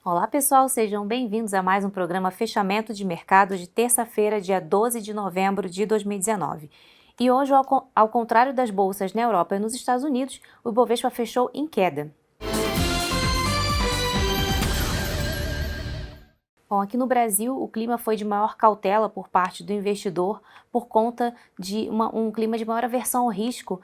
Olá pessoal, sejam bem-vindos a mais um programa Fechamento de Mercado de terça-feira, dia 12 de novembro de 2019. E hoje, ao contrário das bolsas na Europa e nos Estados Unidos, o Ibovespa fechou em queda. Bom, aqui no Brasil, o clima foi de maior cautela por parte do investidor por conta de um clima de maior aversão ao risco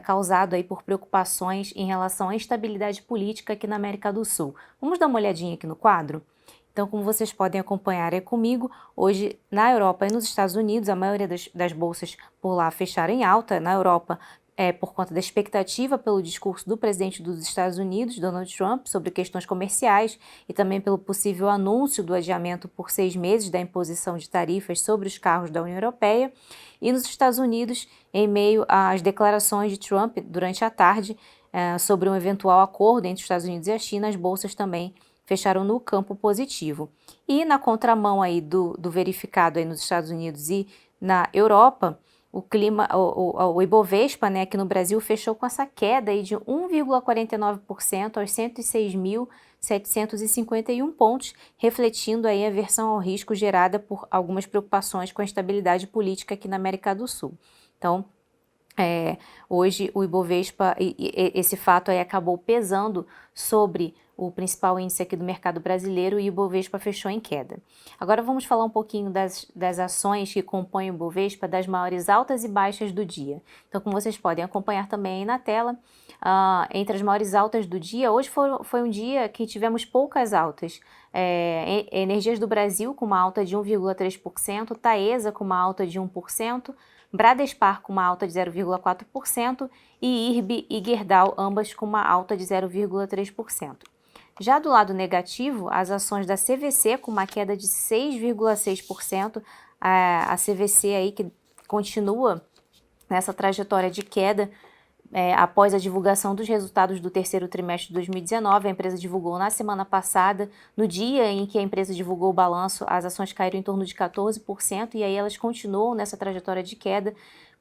causado aí por preocupações em relação à instabilidade política aqui na América do Sul. Vamos dar uma olhadinha aqui no quadro? Então, como vocês podem acompanhar comigo, hoje na Europa e nos Estados Unidos, a maioria das bolsas por lá fecharam em alta. Na Europa, por conta da expectativa pelo discurso do presidente dos Estados Unidos, Donald Trump, sobre questões comerciais e também pelo possível anúncio do adiamento por 6 meses da imposição de tarifas sobre os carros da União Europeia. E nos Estados Unidos, em meio às declarações de Trump durante a tarde sobre um eventual acordo entre os Estados Unidos e a China, as bolsas também fecharam no campo positivo. E na contramão aí do verificado aí nos Estados Unidos e na Europa, o Ibovespa, aqui no Brasil, fechou com essa queda aí de 1,49% aos 106.751 pontos, refletindo aí a aversão ao risco gerada por algumas preocupações com a estabilidade política aqui na América do Sul. Então, hoje o Ibovespa, esse fato aí acabou pesando sobre o principal índice aqui do mercado brasileiro e o Ibovespa fechou em queda. Agora vamos falar um pouquinho das ações que compõem o Ibovespa, das maiores altas e baixas do dia. Então, como vocês podem acompanhar também aí na tela, entre as maiores altas do dia, hoje foi um dia que tivemos poucas altas. Energias do Brasil com uma alta de 1,3%, Taesa com uma alta de 1%, Bradespar com uma alta de 0,4% e IRB e Gerdau, ambas com uma alta de 0,3%. Já do lado negativo, as ações da CVC com uma queda de 6,6%, a CVC aí que continua nessa trajetória de queda. Após a divulgação dos resultados do terceiro trimestre de 2019, a empresa divulgou na semana passada, no dia em que a empresa divulgou o balanço, as ações caíram em torno de 14% e aí elas continuam nessa trajetória de queda,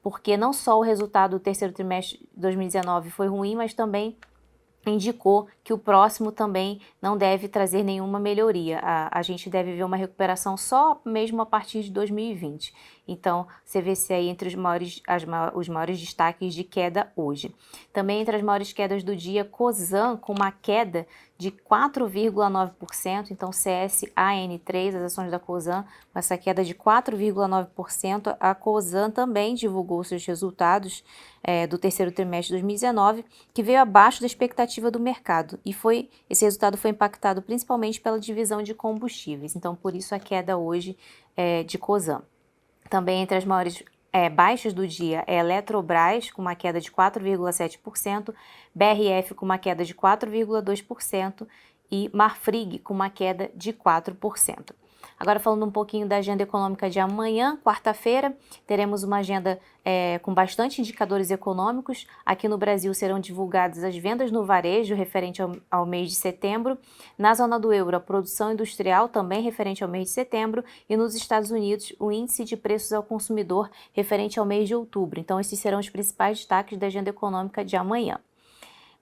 porque não só o resultado do terceiro trimestre de 2019 foi ruim, mas também indicou que o próximo também não deve trazer nenhuma melhoria. A gente deve ver uma recuperação só mesmo a partir de 2020. Então, CVC aí entre os maiores destaques de queda hoje. Também entre as maiores quedas do dia, Cosan com uma queda de 4,9%, então CSAN3, as ações da Cosan, com essa queda de 4,9%, a Cosan também divulgou seus resultados do terceiro trimestre de 2019, que veio abaixo da expectativa do mercado, e esse resultado foi impactado principalmente pela divisão de combustíveis, então por isso a queda hoje de Cosan. Também entre as maiores baixas do dia é Eletrobras, com uma queda de 4,7%, BRF com uma queda de 4,2% e Marfrig com uma queda de 4%. Agora falando um pouquinho da agenda econômica de amanhã, quarta-feira, teremos uma agenda com bastante indicadores econômicos. Aqui no Brasil serão divulgadas as vendas no varejo referente ao mês de setembro. Na zona do euro, a produção industrial também referente ao mês de setembro. E nos Estados Unidos, o índice de preços ao consumidor referente ao mês de outubro. Então, esses serão os principais destaques da agenda econômica de amanhã.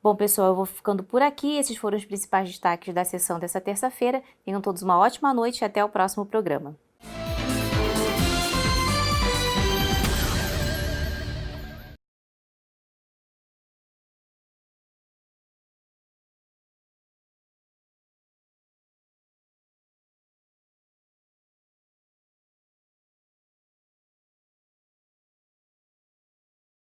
Bom, pessoal, eu vou ficando por aqui. Esses foram os principais destaques da sessão dessa terça-feira. Tenham todos uma ótima noite e até o próximo programa.